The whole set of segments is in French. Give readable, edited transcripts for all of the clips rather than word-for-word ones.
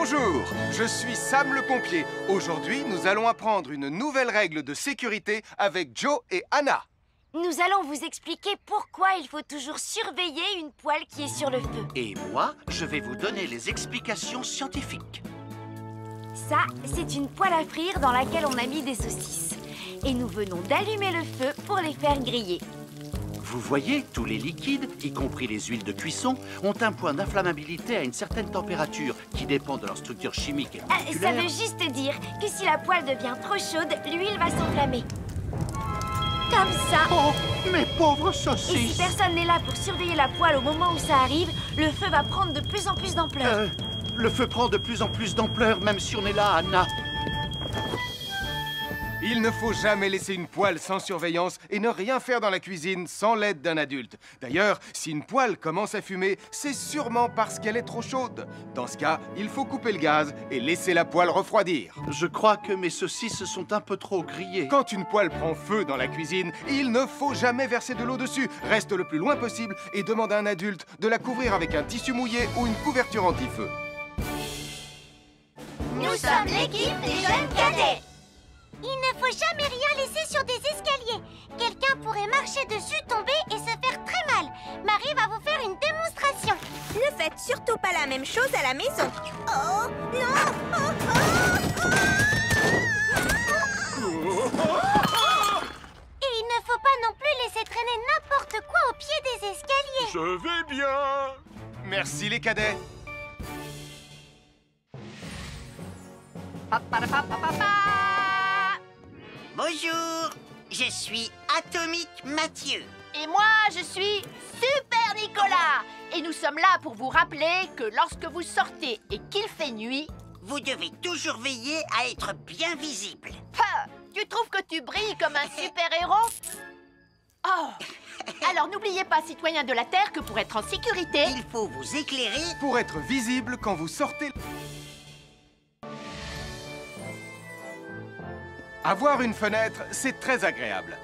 Bonjour, je suis Sam le pompier. Aujourd'hui, nous allons apprendre une nouvelle règle de sécurité avec Joe et Anna. Nous allons vous expliquer pourquoi il faut toujours surveiller une poêle qui est sur le feu. Et moi, je vais vous donner les explications scientifiques. Ça, c'est une poêle à frire dans laquelle on a mis des saucisses. Et nous venons d'allumer le feu pour les faire griller. Vous voyez, tous les liquides, y compris les huiles de cuisson, ont un point d'inflammabilité à une certaine température qui dépend de leur structure chimique et Ça moléculaire. veut juste dire que si la poêle devient trop chaude, l'huile va s'enflammer. Comme ça. Oh, mes pauvres Et si saucisses! personne n'est là pour surveiller la poêle au moment où ça arrive, le feu va prendre de plus en plus d'ampleur. Le feu prend de plus en plus d'ampleur, même si on est là, Anna. Il ne faut jamais laisser une poêle sans surveillance et ne rien faire dans la cuisine sans l'aide d'un adulte. D'ailleurs, si une poêle commence à fumer, c'est sûrement parce qu'elle est trop chaude. Dans ce cas, il faut couper le gaz et laisser la poêle refroidir. Je crois que mes saucisses sont un peu trop grillées. Quand une poêle prend feu dans la cuisine, il ne faut jamais verser de l'eau dessus. Reste le plus loin possible et demande à un adulte de la couvrir avec un tissu mouillé ou une couverture anti-feu. Nous sommes l'équipe des jeunes cadets. Il ne faut jamais rien laisser sur des escaliers. Quelqu'un pourrait marcher dessus, tomber et se faire très mal. Marie va vous faire une démonstration. Ne faites surtout pas la même chose à la maison. Oh, non! Et il ne faut pas non plus laisser traîner n'importe quoi au pied des escaliers. Je vais bien. Merci les cadets. Bonjour, je suis Atomique Mathieu. Et moi, je suis Super Nicolas. Et nous sommes là pour vous rappeler que lorsque vous sortez et qu'il fait nuit... Vous devez toujours veiller à être bien visible. Ha! Tu trouves que tu brilles comme un super-héros? Oh! Alors n'oubliez pas, citoyens de la Terre, que pour être en sécurité... Il faut vous éclairer. Pour être visible quand vous sortez... Avoir une fenêtre, c'est très agréable.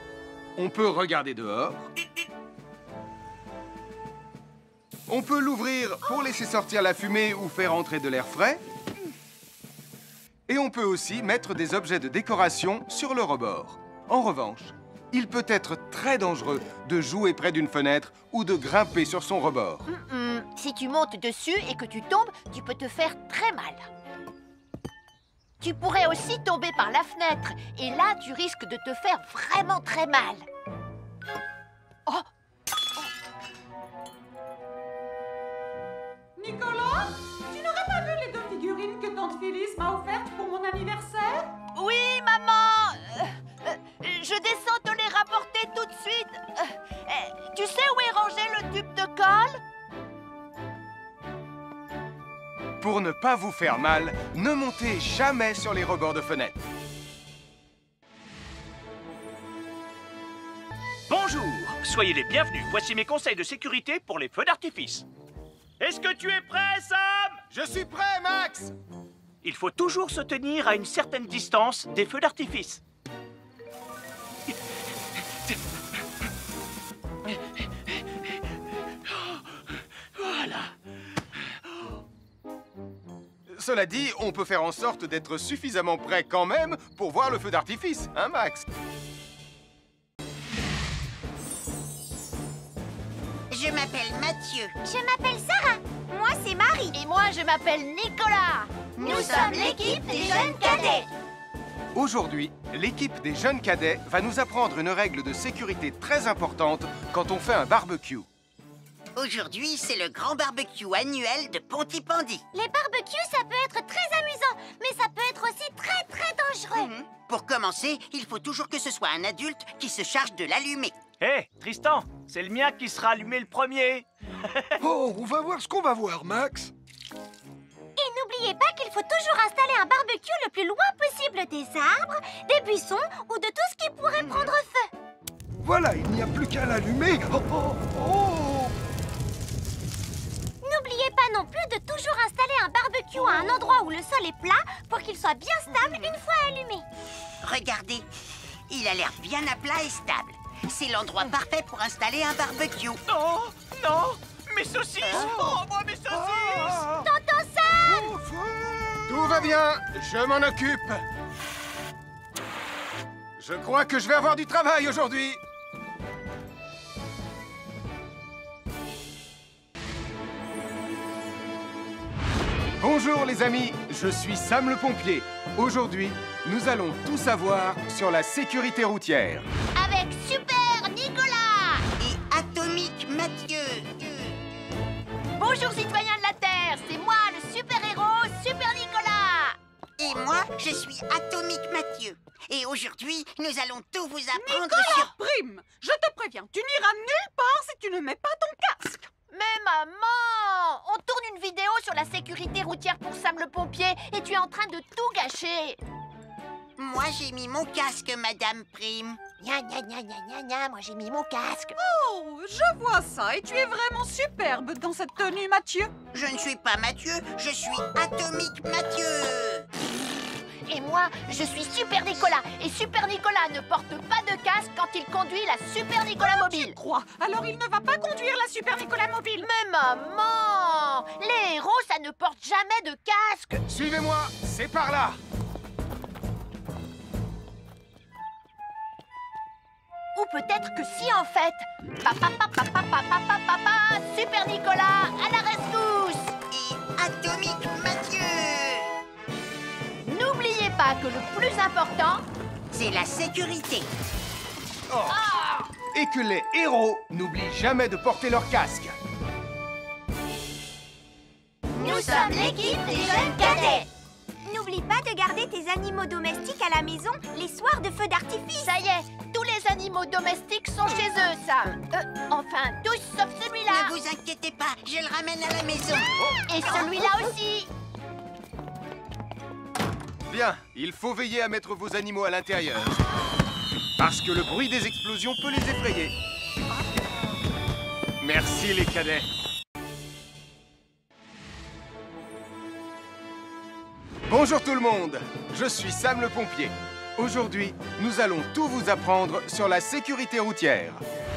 On peut regarder dehors. On peut l'ouvrir pour laisser sortir la fumée ou faire entrer de l'air frais. Et on peut aussi mettre des objets de décoration sur le rebord. En revanche, il peut être très dangereux de jouer près d'une fenêtre ou de grimper sur son rebord. Si tu montes dessus et que tu tombes, tu peux te faire très mal. Tu pourrais aussi tomber par la fenêtre. Et là, tu risques de te faire vraiment très mal. Oh! Nicolas, tu n'aurais pas vu les 2 figurines que tante Phyllis m'a offertes pour mon anniversaire? Oui, maman! Je descends te les rapporter tout de suite. Tu sais où est rangé le tube de colle? Pour ne pas vous faire mal, ne montez jamais sur les rebords de fenêtres. Bonjour, soyez les bienvenus. Voici mes conseils de sécurité pour les feux d'artifice. Est-ce que tu es prêt, Sam? Je suis prêt, Max! Il faut toujours se tenir à une certaine distance des feux d'artifice. Voilà. Cela dit, on peut faire en sorte d'être suffisamment prêt quand même pour voir le feu d'artifice, hein, Max? Je m'appelle Mathieu. Je m'appelle Sarah. Moi, c'est Marie. Et moi, je m'appelle Nicolas. Nous sommes l'équipe des jeunes cadets. Aujourd'hui, l'équipe des jeunes cadets va nous apprendre une règle de sécurité très importante quand on fait un barbecue. Aujourd'hui, c'est le grand barbecue annuel de Pontypandy. Les barbecues, ça peut être très amusant, mais ça peut être aussi très dangereux. Pour commencer, il faut toujours que ce soit un adulte qui se charge de l'allumer. Hé, Tristan, c'est le mien qui sera allumé le premier. Oh, on va voir ce qu'on va voir, Max. Et n'oubliez pas qu'il faut toujours installer un barbecue le plus loin possible des arbres, des buissons ou de tout ce qui pourrait prendre feu. Voilà, il n'y a plus qu'à l'allumer. Oh, oh, oh. N'oubliez pas non plus de toujours installer un barbecue à un endroit où le sol est plat pour qu'il soit bien stable une fois allumé. Regardez, il a l'air bien à plat et stable. C'est l'endroit parfait pour installer un barbecue. Non, non, mes saucisses. Oh, moi, mes saucisses. Tonton Sam! Au feu. va bien, je m'en occupe. Je crois que je vais avoir du travail aujourd'hui. Bonjour les amis, je suis Sam le pompier. Aujourd'hui, nous allons tout savoir sur la sécurité routière. Avec Super Nicolas! Et Atomique Mathieu. Bonjour citoyens de la Terre, c'est moi le super-héros Super Nicolas! Et moi, je suis Atomique Mathieu. Et aujourd'hui, nous allons tout vous apprendre Nicolas sur... Prime, je te préviens, tu n'iras nulle part si tu ne mets pas ton casque. Mais maman! On tourne une vidéo sur la sécurité routière pour Sam le pompier et tu es en train de tout gâcher! Moi, j'ai mis mon casque, Madame Prime. Gna gna gna gna gna gna, moi j'ai mis mon casque. Oh, je vois ça et tu es vraiment superbe dans cette tenue, Mathieu. Je ne suis pas Mathieu, je suis Atomique Mathieu. Et moi, je suis Super Nicolas. Et Super Nicolas ne porte pas de casque quand il conduit la Super Nicolas Mobile. Tu crois? Alors il ne va pas conduire la Super Nicolas Mobile. Mais maman! Les héros, ça ne porte jamais de casque. Suivez-moi, c'est par là. Ou peut-être que si, en fait. Papa, Super Nicolas, à la rescousse! Et Atomique Mathieu. N'oubliez pas que le plus important, c'est la sécurité. Oh. Et que les héros n'oublient jamais de porter leur casque. nous sommes l'équipe des jeunes cadets. N'oublie pas de garder tes animaux domestiques à la maison les soirs de feu d'artifice. Ça y est, tous les animaux domestiques sont chez eux, Sam. Enfin, tous sauf celui-là. Ne vous inquiétez pas, je le ramène à la maison. Et celui-là aussi. Bien, il faut veiller à mettre vos animaux à l'intérieur. Parce que le bruit des explosions peut les effrayer. Merci les cadets. Bonjour tout le monde, je suis Sam le pompier. Aujourd'hui, nous allons tout vous apprendre sur la sécurité routière.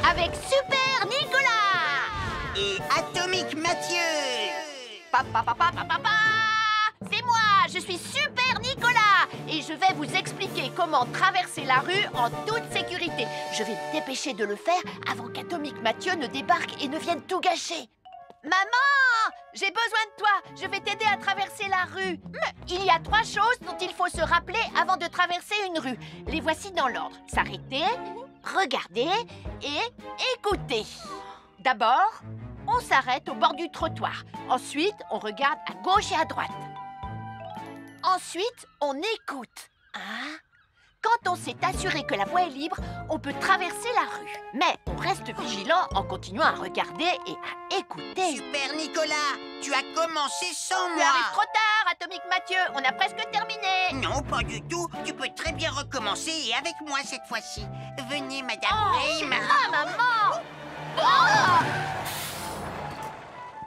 Avec Super Nicolas. Et Atomique Mathieu. C'est moi, je suis Super Nicolas. Et je vais vous expliquer comment traverser la rue en toute sécurité. Je vais me dépêcher de le faire avant qu'Atomique Mathieu ne débarque et ne vienne tout gâcher. Maman, j'ai besoin de toi. Je vais t'aider à traverser la rue. Mais il y a 3 choses dont il faut se rappeler avant de traverser une rue. Les voici dans l'ordre. S'arrêter, regarder et écouter. D'abord, on s'arrête au bord du trottoir. Ensuite, on regarde à gauche et à droite. Ensuite, on écoute. Hein? Quand on s'est assuré que la voie est libre, on peut traverser la rue. Mais on reste vigilant en continuant à regarder et à écouter. Super Nicolas, tu as commencé sans Tu moi. arrives trop tard, Atomique Mathieu. On a presque terminé. Non, pas du tout. Tu peux très bien recommencer et avec moi cette fois-ci. Venez, Madame Prime. Ah, maman! Oh!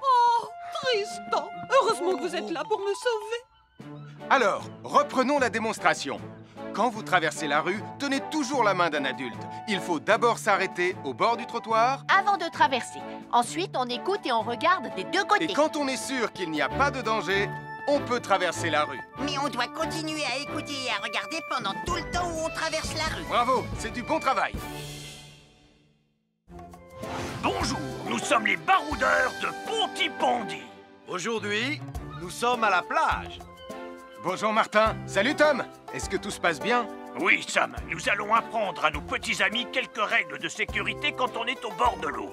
Oh, Tristan. Heureusement que vous êtes là pour me sauver. Alors, reprenons la démonstration. Quand vous traversez la rue, tenez toujours la main d'un adulte. Il faut d'abord s'arrêter au bord du trottoir. Avant de traverser. Ensuite, on écoute et on regarde des deux côtés. Et quand on est sûr qu'il n'y a pas de danger, on peut traverser la rue. Mais on doit continuer à écouter et à regarder pendant tout le temps où on traverse la rue. Bravo, c'est du bon travail. Bonjour, nous sommes les baroudeurs de Pontypandy. Aujourd'hui, nous sommes à la plage. Bonjour Martin. Salut Tom. Est-ce que tout se passe bien? Oui, Sam, nous allons apprendre à nos petits amis quelques règles de sécurité quand on est au bord de l'eau.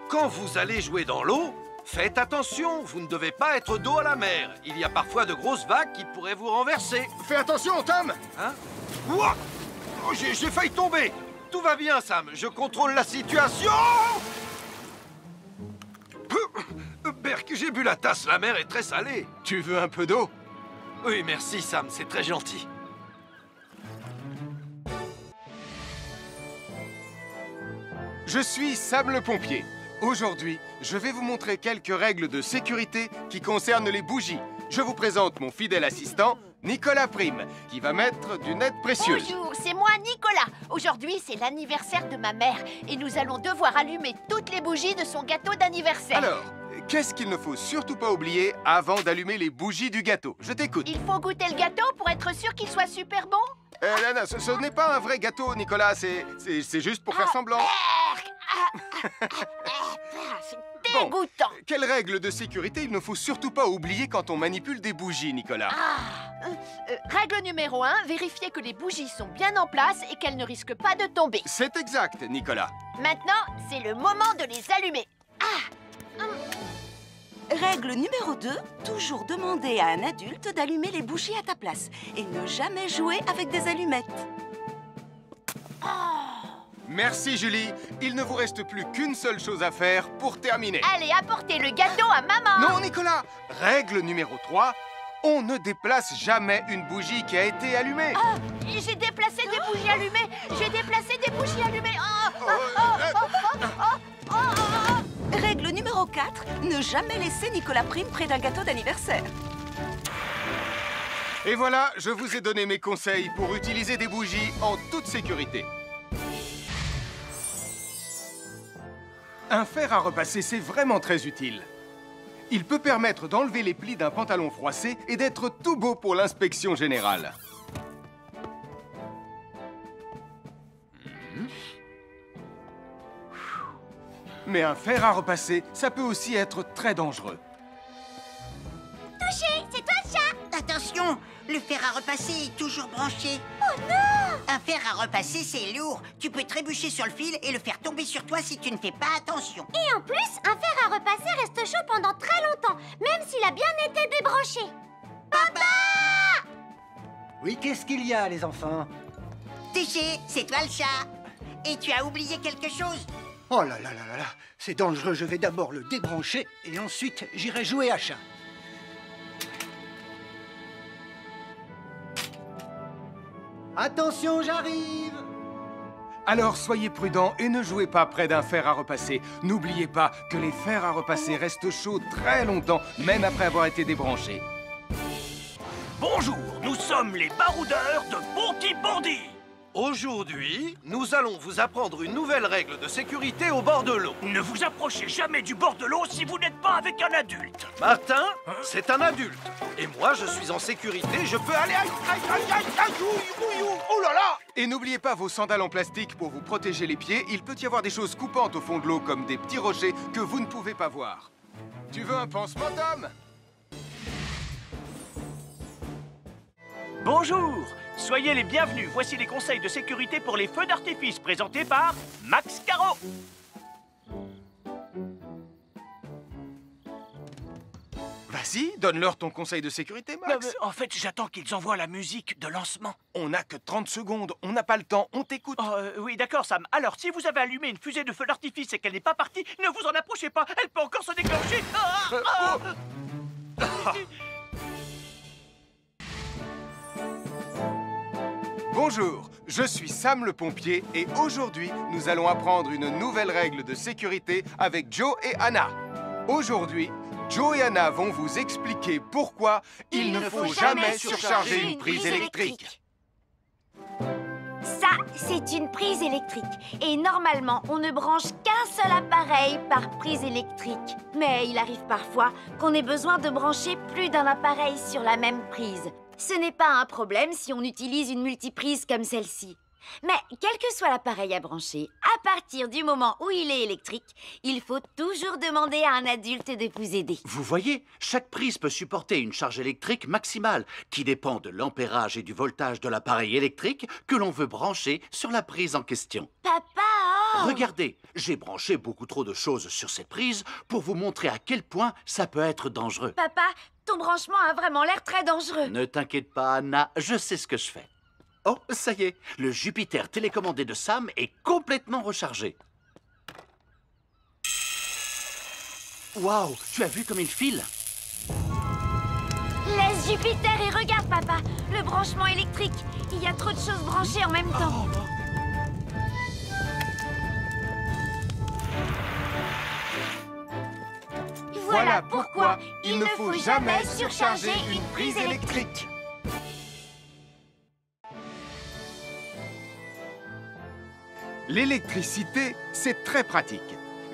Quand vous allez jouer dans l'eau, faites attention, vous ne devez pas être dos à la mer. Il y a parfois de grosses vagues qui pourraient vous renverser. Fais attention, Tom. Hein? Ouah! Oh, j'ai failli tomber. Tout va bien, Sam, je contrôle la situation. Berk, j'ai bu la tasse, la mer est très salée. Tu veux un peu d'eau? Oui, merci, Sam, c'est très gentil. Je suis Sam le pompier. Aujourd'hui, je vais vous montrer quelques règles de sécurité qui concernent les bougies. Je vous présente mon fidèle assistant, Nicolas Prime, qui va mettre d'une aide précieuse. Bonjour, c'est moi Nicolas. Aujourd'hui, c'est l'anniversaire de ma mère et nous allons devoir allumer toutes les bougies de son gâteau d'anniversaire. Alors, qu'est-ce qu'il ne faut surtout pas oublier avant d'allumer les bougies du gâteau? Je t'écoute. Il faut goûter le gâteau pour être sûr qu'il soit super bon? Non, ce n'est pas un vrai gâteau, Nicolas. C'est juste pour faire semblant. C'est dégoûtant. Quelle règle de sécurité il ne faut surtout pas oublier quand on manipule des bougies, Nicolas? Règle numéro 1, vérifier que les bougies sont bien en place et qu'elles ne risquent pas de tomber. C'est exact, Nicolas. Maintenant, c'est le moment de les allumer. Règle numéro 2, toujours demander à un adulte d'allumer les bougies à ta place et ne jamais jouer avec des allumettes. Merci, Julie. Il ne vous reste plus qu'une seule chose à faire pour terminer. Allez, apportez le gâteau à maman. Non, Nicolas. Règle numéro 3, on ne déplace jamais une bougie qui a été allumée. J'ai déplacé des bougies allumées. J'ai déplacé des bougies allumées. Règle numéro 4, ne jamais laisser Nicolas Prime près d'un gâteau d'anniversaire. Et voilà, je vous ai donné mes conseils pour utiliser des bougies en toute sécurité. Un fer à repasser, c'est vraiment très utile. Il peut permettre d'enlever les plis d'un pantalon froissé et d'être tout beau pour l'inspection générale. Mais un fer à repasser, ça peut aussi être très dangereux. Touché, c'est toi le chat. Attention, le fer à repasser est toujours branché. Oh non! Un fer à repasser, c'est lourd. Tu peux trébucher sur le fil et le faire tomber sur toi si tu ne fais pas attention. Et en plus, un fer à repasser reste chaud pendant très longtemps, même s'il a bien été débranché. Papa! Oui, qu'est-ce qu'il y a, les enfants? Touché, c'est toi le chat. Et tu as oublié quelque chose? Oh là là là là là, c'est dangereux, je vais d'abord le débrancher et ensuite j'irai jouer à chat. Attention, j'arrive! Alors soyez prudents et ne jouez pas près d'un fer à repasser. N'oubliez pas que les fers à repasser restent chauds très longtemps, même après avoir été débranchés. Bonjour, nous sommes les baroudeurs de Bonty-Bondy. Aujourd'hui, nous allons vous apprendre une nouvelle règle de sécurité au bord de l'eau. Ne vous approchez jamais du bord de l'eau si vous n'êtes pas avec un adulte. Martin, c'est un adulte. Et moi, je suis en sécurité, je peux aller... Oh là là! Et n'oubliez pas vos sandales en plastique pour vous protéger les pieds. Il peut y avoir des choses coupantes au fond de l'eau, comme des petits rochers que vous ne pouvez pas voir. Tu veux un pansement, Tom? Bonjour, soyez les bienvenus. Voici les conseils de sécurité pour les feux d'artifice présentés par Max Caro. Vas-y, donne-leur ton conseil de sécurité, Max. En fait, j'attends qu'ils envoient la musique de lancement. On n'a que 30 secondes, on n'a pas le temps, on t'écoute. Oui, d'accord, Sam. Alors, si vous avez allumé une fusée de feu d'artifice et qu'elle n'est pas partie, ne vous en approchez pas, elle peut encore se déclencher. Bonjour, je suis Sam le pompier et aujourd'hui, nous allons apprendre une nouvelle règle de sécurité avec Joe et Anna. Aujourd'hui, Joe et Anna vont vous expliquer pourquoi il ne faut jamais surcharger une prise électrique. Ça, c'est une prise électrique. Et normalement, on ne branche qu'un seul appareil par prise électrique. Mais il arrive parfois qu'on ait besoin de brancher plus d'un appareil sur la même prise. Ce n'est pas un problème si on utilise une multiprise comme celle-ci. Mais quel que soit l'appareil à brancher, à partir du moment où il est électrique, il faut toujours demander à un adulte de vous aider. Vous voyez, chaque prise peut supporter une charge électrique maximale qui dépend de l'ampérage et du voltage de l'appareil électrique que l'on veut brancher sur la prise en question. Papa! Regardez, j'ai branché beaucoup trop de choses sur cette prise pour vous montrer à quel point ça peut être dangereux. Papa, ton branchement a vraiment l'air très dangereux. Ne t'inquiète pas, Anna, je sais ce que je fais. Oh, ça y est, le Jupiter télécommandé de Sam est complètement rechargé. Waouh, tu as vu comme il file? Laisse Jupiter et regarde, papa. Le branchement électrique. Il y a trop de choses branchées en même temps. Voilà pourquoi il ne faut jamais surcharger une prise électrique. L'électricité, c'est très pratique.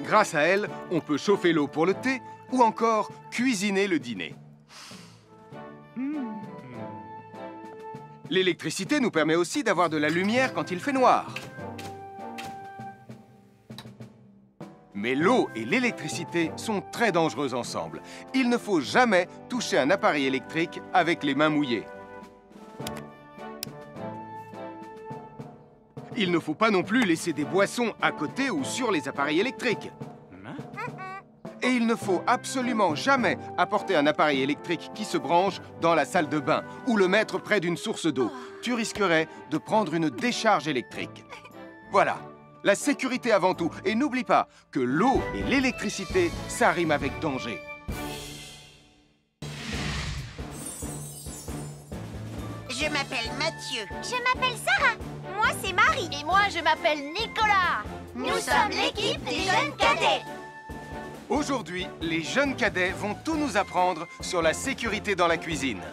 Grâce à elle, on peut chauffer l'eau pour le thé, ou encore cuisiner le dîner. L'électricité nous permet aussi d'avoir de la lumière quand il fait noir. Mais l'eau et l'électricité sont très dangereuses ensemble. Il ne faut jamais toucher un appareil électrique avec les mains mouillées. Il ne faut pas non plus laisser des boissons à côté ou sur les appareils électriques. Et il ne faut absolument jamais apporter un appareil électrique qui se branche dans la salle de bain ou le mettre près d'une source d'eau. Tu risquerais de prendre une décharge électrique. Voilà, la sécurité avant tout. Et n'oublie pas que l'eau et l'électricité, ça rime avec danger. Je m'appelle Mathieu. Je m'appelle Sarah. Moi, c'est Marie. Et moi, je m'appelle Nicolas. Nous sommes l'équipe des jeunes cadets. Aujourd'hui, les jeunes cadets vont tout nous apprendre sur la sécurité dans la cuisine.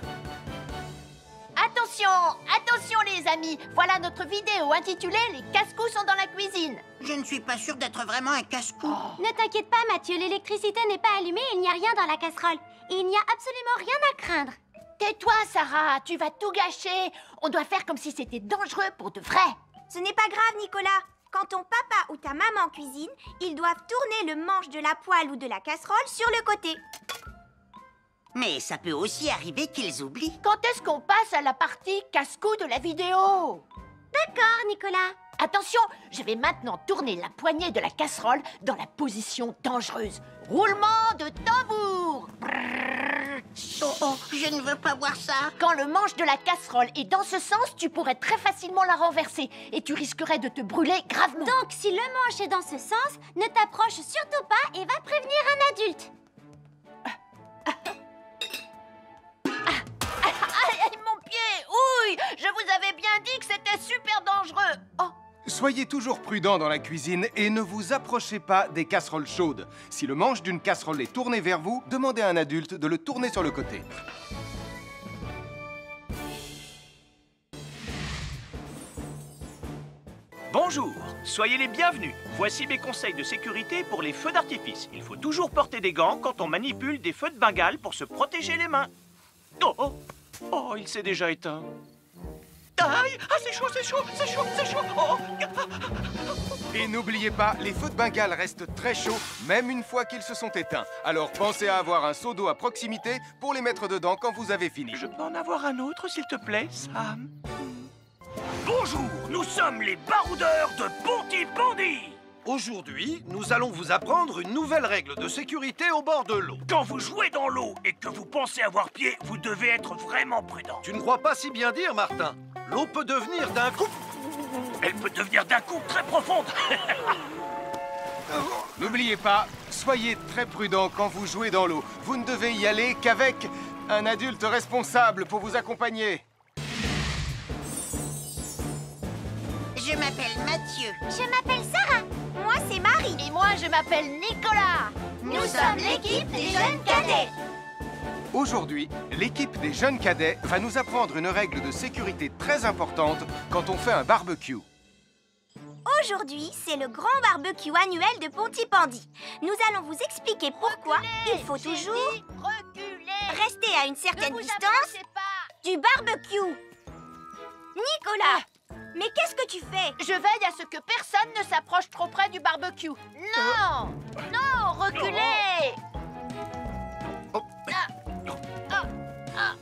Attention, attention les amis. Voilà notre vidéo intitulée « Les casse-cous sont dans la cuisine ». Je ne suis pas sûre d'être vraiment un casse-cou. Ne t'inquiète pas, Mathieu, l'électricité n'est pas allumée et il n'y a rien dans la casserole. Il n'y a absolument rien à craindre. Tais-toi, Sarah, tu vas tout gâcher. On doit faire comme si c'était dangereux pour de vrai. Ce n'est pas grave, Nicolas. Quand ton papa ou ta maman cuisine, ils doivent tourner le manche de la poêle ou de la casserole sur le côté. Mais ça peut aussi arriver qu'ils oublient. Quand est-ce qu'on passe à la partie casse-cou de la vidéo? D'accord, Nicolas. Attention, je vais maintenant tourner la poignée de la casserole dans la position dangereuse. Roulement de tambour. Oh, je ne veux pas voir ça. Quand le manche de la casserole est dans ce sens, tu pourrais très facilement la renverser et tu risquerais de te brûler gravement. Donc, si le manche est dans ce sens, ne t'approche surtout pas et va prévenir un adulte. Aïe, mon pied! Ouille! Je vous avais bien dit que c'était super dangereux. Oh! Soyez toujours prudents dans la cuisine et ne vous approchez pas des casseroles chaudes. Si le manche d'une casserole est tourné vers vous, demandez à un adulte de le tourner sur le côté. Bonjour, soyez les bienvenus. Voici mes conseils de sécurité pour les feux d'artifice. Il faut toujours porter des gants quand on manipule des feux de Bengale pour se protéger les mains. Oh, oh, oh, il s'est déjà éteint. Aïe! Ah, c'est chaud, c'est chaud, c'est chaud, c'est chaud! Oh. Et n'oubliez pas, les feux de Bengale restent très chauds, même une fois qu'ils se sont éteints. Alors pensez à avoir un seau d'eau à proximité pour les mettre dedans quand vous avez fini. Je peux en avoir un autre, s'il te plaît, Sam? Bonjour, nous sommes les baroudeurs de Pontypandy. Aujourd'hui, nous allons vous apprendre une nouvelle règle de sécurité au bord de l'eau. Quand vous jouez dans l'eau et que vous pensez avoir pied, vous devez être vraiment prudent. Tu ne crois pas si bien dire, Martin? L'eau peut devenir d'un coup... Elle peut devenir d'un coup très profonde. N'oubliez pas, soyez très prudents quand vous jouez dans l'eau. Vous ne devez y aller qu'avec un adulte responsable pour vous accompagner. Je m'appelle Mathieu. Je m'appelle Sarah. Moi, c'est Marie. Et moi, je m'appelle Nicolas. Nous sommes l'équipe des jeunes cadets. Aujourd'hui, l'équipe des jeunes cadets va nous apprendre une règle de sécurité très importante quand on fait un barbecue. Aujourd'hui, c'est le grand barbecue annuel de Pontypandy. Nous allons vous expliquer pourquoi il faut toujours rester à une certaine distance du barbecue. Nicolas, mais qu'est-ce que tu fais? Je veille à ce que personne ne s'approche trop près du barbecue. Non! Non, reculez!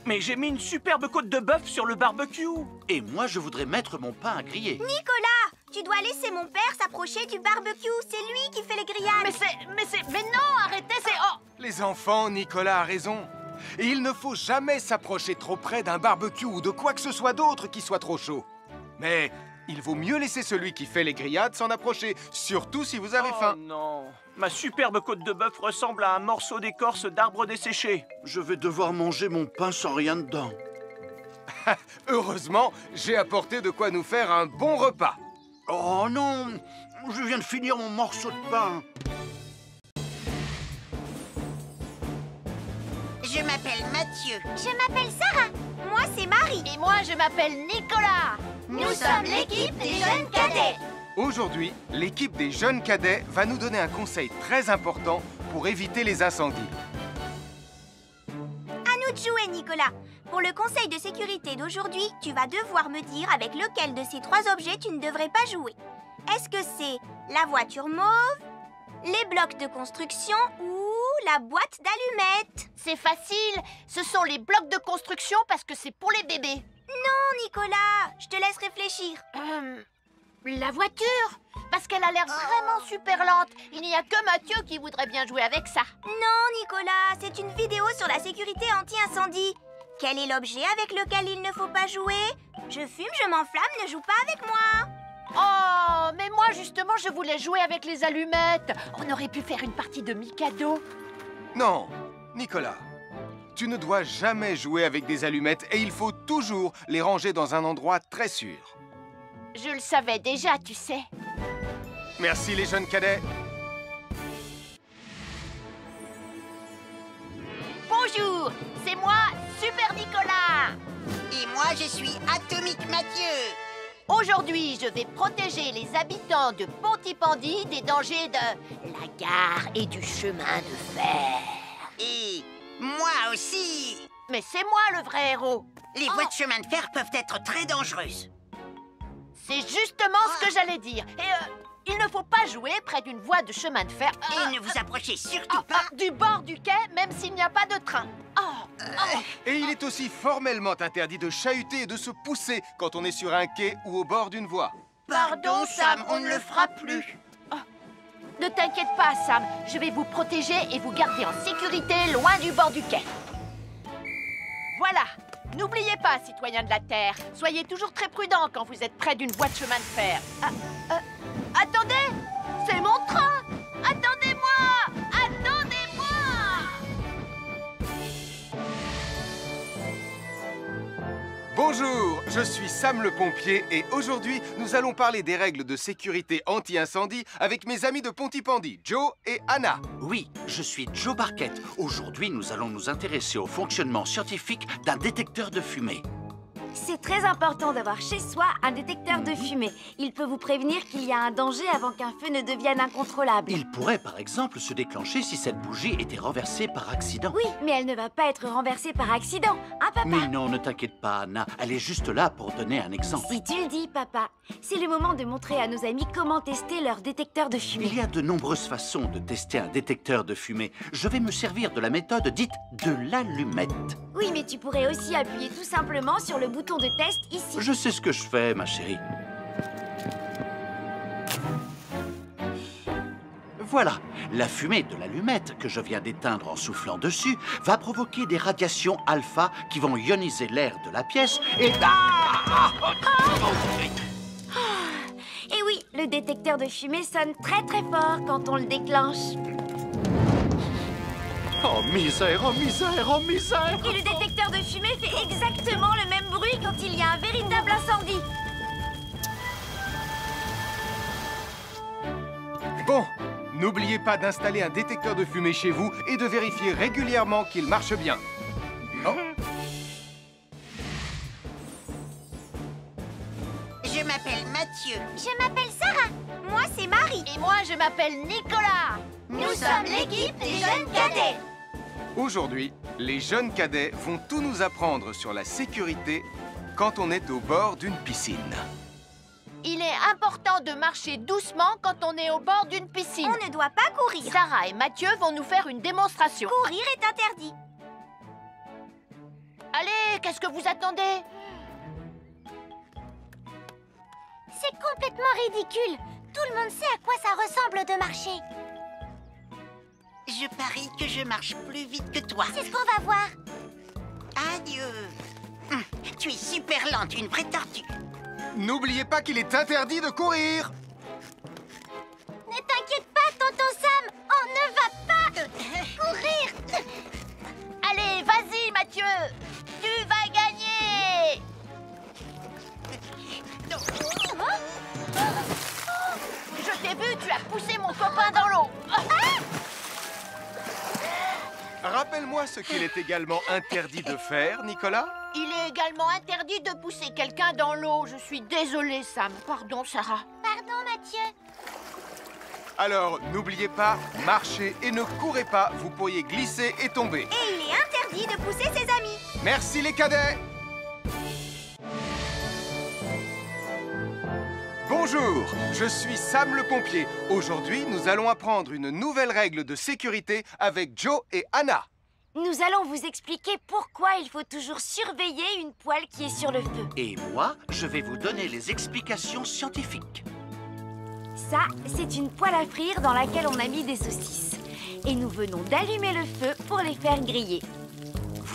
Mais j'ai mis une superbe côte de bœuf sur le barbecue. Et moi, je voudrais mettre mon pain à griller. Nicolas, tu dois laisser mon père s'approcher du barbecue. C'est lui qui fait les grillades. Mais non, arrêtez, c'est... Oh! Les enfants, Nicolas a raison. Et il ne faut jamais s'approcher trop près d'un barbecue ou de quoi que ce soit d'autre qui soit trop chaud. Mais il vaut mieux laisser celui qui fait les grillades s'en approcher, surtout si vous avez faim. Non, ma superbe côte de bœuf ressemble à un morceau d'écorce d'arbre desséché. Je vais devoir manger mon pain sans rien dedans. Heureusement, j'ai apporté de quoi nous faire un bon repas. Oh non, je viens de finir mon morceau de pain. Je m'appelle Mathieu. Je m'appelle Sarah. Moi, c'est Marie. Et moi, je m'appelle Nicolas. Nous sommes l'équipe des jeunes cadets. Aujourd'hui, l'équipe des jeunes cadets va nous donner un conseil très important pour éviter les incendies. de jouer, Nicolas. Pour le conseil de sécurité d'aujourd'hui, tu vas devoir me dire avec lequel de ces 3 objets tu ne devrais pas jouer. Est-ce que c'est la voiture mauve, les blocs de construction ou la boîte d'allumettes? C'est facile, ce sont les blocs de construction parce que c'est pour les bébés. Non, Nicolas, je te laisse réfléchir. La voiture, parce qu'elle a l'air vraiment super lente. Il n'y a que Mathieu qui voudrait bien jouer avec ça. Non, Nicolas, c'est une vidéo sur la sécurité anti-incendie. Quel est l'objet avec lequel il ne faut pas jouer? Je fume, je m'enflamme, ne joue pas avec moi. Oh, mais moi justement, je voulais jouer avec les allumettes. On aurait pu faire une partie de Mikado. Non, Nicolas. Tu ne dois jamais jouer avec des allumettes et il faut toujours les ranger dans un endroit très sûr. Je le savais déjà, tu sais. Merci les jeunes cadets. Bonjour, c'est moi, Super Nicolas. Et moi, je suis Atomique Mathieu. Aujourd'hui, je vais protéger les habitants de Pontypandy des dangers de la gare et du chemin de fer. Et moi aussi. Mais c'est moi le vrai héros. Les voies de chemin de fer peuvent être très dangereuses. C'est justement ce que j'allais dire. Et il ne faut pas jouer près d'une voie de chemin de fer. Et ne vous approchez surtout pas du bord du quai, même s'il n'y a pas de train. Et il est aussi formellement interdit de chahuter et de se pousser quand on est sur un quai ou au bord d'une voie. Pardon, Sam, on ne le fera plus. Ne t'inquiète pas, Sam. Je vais vous protéger et vous garder en sécurité loin du bord du quai. Voilà. N'oubliez pas, citoyens de la Terre, soyez toujours très prudents quand vous êtes près d'une voie de chemin de fer. Attendez! C'est mon train! Attendez-moi! Attendez-moi! Bonjour, je suis Sam le pompier et aujourd'hui, nous allons parler des règles de sécurité anti-incendie avec mes amis de Pontypandy, Joe et Anna. Oui, je suis Joe Barquette. Aujourd'hui, nous allons nous intéresser au fonctionnement scientifique d'un détecteur de fumée. C'est très important d'avoir chez soi un détecteur de fumée. Il peut vous prévenir qu'il y a un danger avant qu'un feu ne devienne incontrôlable. Il pourrait, par exemple, se déclencher si cette bougie était renversée par accident. Oui, mais elle ne va pas être renversée par accident, hein, papa? Mais non, ne t'inquiète pas, Anna. Elle est juste là pour donner un exemple. Si tu le dis, papa. C'est le moment de montrer à nos amis comment tester leur détecteur de fumée. Il y a de nombreuses façons de tester un détecteur de fumée. Je vais me servir de la méthode dite de l'allumette. Oui, mais tu pourrais aussi appuyer tout simplement sur le bouton de test ici. Je sais ce que je fais, ma chérie. Voilà, la fumée de l'allumette que je viens d'éteindre en soufflant dessus va provoquer des radiations alpha qui vont ioniser l'air de la pièce et... Et oui, le détecteur de fumée sonne très très fort quand on le déclenche. Oh misère, oh misère, oh misère! Et le détecteur de fumée fait exactement le même bruit quand il y a un véritable incendie. Bon, n'oubliez pas d'installer un détecteur de fumée chez vous et de vérifier régulièrement qu'il marche bien. Oh. Je m'appelle Mathieu. Je m'appelle Sarah. Moi, c'est Marie. Et moi, je m'appelle Nicolas. Nous sommes l'équipe des jeunes cadets. Aujourd'hui, les jeunes cadets vont tout nous apprendre sur la sécurité quand on est au bord d'une piscine. Il est important de marcher doucement quand on est au bord d'une piscine. On ne doit pas courir. Sarah et Mathieu vont nous faire une démonstration. Courir est interdit. Allez, qu'est-ce que vous attendez? C'est complètement ridicule. Tout le monde sait à quoi ça ressemble de marcher. Je parie que je marche plus vite que toi. C'est ce qu'on va voir. Adieu. Tu es super lente, une vraie tortue. N'oubliez pas qu'il est interdit de courir. Ne t'inquiète pas, tonton Sam. On ne va pas courir. Allez, vas-y, Mathieu. Tu vas gagner. Je t'ai vu, tu as poussé mon copain dans l'eau. Rappelle-moi ce qu'il est également interdit de faire, Nicolas. Il est également interdit de pousser quelqu'un dans l'eau. Je suis désolée, Sam. Pardon, Sarah. Pardon, Mathieu. Alors, n'oubliez pas, marchez et ne courez pas, vous pourriez glisser et tomber. Et il est interdit de pousser ses amis. Merci les cadets. Bonjour, je suis Sam le pompier. Aujourd'hui, nous allons apprendre une nouvelle règle de sécurité avec Joe et Anna. Nous allons vous expliquer pourquoi il faut toujours surveiller une poêle qui est sur le feu. Et moi, je vais vous donner les explications scientifiques. Ça, c'est une poêle à frire dans laquelle on a mis des saucisses. Et nous venons d'allumer le feu pour les faire griller.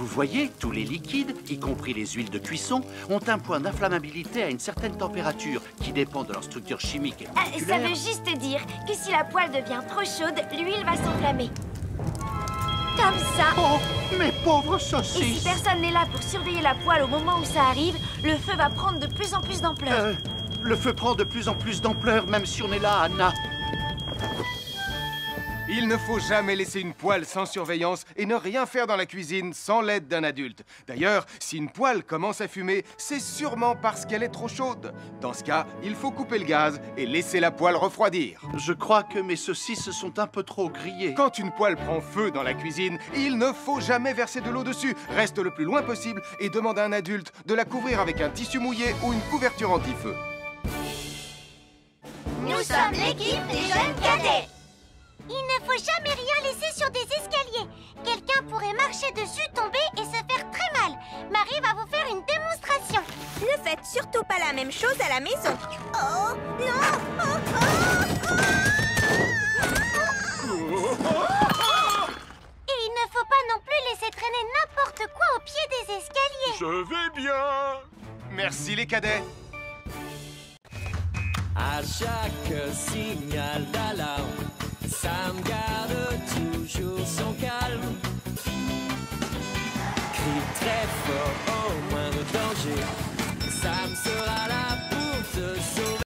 Vous voyez, tous les liquides, y compris les huiles de cuisson, ont un point d'inflammabilité à une certaine température qui dépend de leur structure chimique et Ça moléculaire. veut juste dire que si la poêle devient trop chaude, l'huile va s'enflammer. Comme ça. Oh, mes pauvres Et si saucisses! personne n'est là pour surveiller la poêle au moment où ça arrive, le feu va prendre de plus en plus d'ampleur. Le feu prend de plus en plus d'ampleur, même si on est là, Anna. Il ne faut jamais laisser une poêle sans surveillance et ne rien faire dans la cuisine sans l'aide d'un adulte. D'ailleurs, si une poêle commence à fumer, c'est sûrement parce qu'elle est trop chaude. Dans ce cas, il faut couper le gaz et laisser la poêle refroidir. Je crois que mes saucisses sont un peu trop grillées. Quand une poêle prend feu dans la cuisine, il ne faut jamais verser de l'eau dessus. Reste le plus loin possible et demande à un adulte de la couvrir avec un tissu mouillé ou une couverture anti-feu. Nous sommes l'équipe des jeunes cadets. Il ne faut jamais rien laisser sur des escaliers. Quelqu'un pourrait marcher dessus, tomber et se faire très mal. Marie va vous faire une démonstration. Ne faites surtout pas la même chose à la maison. Oh, non! Et il ne faut pas non plus laisser traîner n'importe quoi au pied des escaliers. Je vais bien. Merci les cadets. À chaque signal d'alarme, Sam garde toujours son calme. Crie très fort, au moins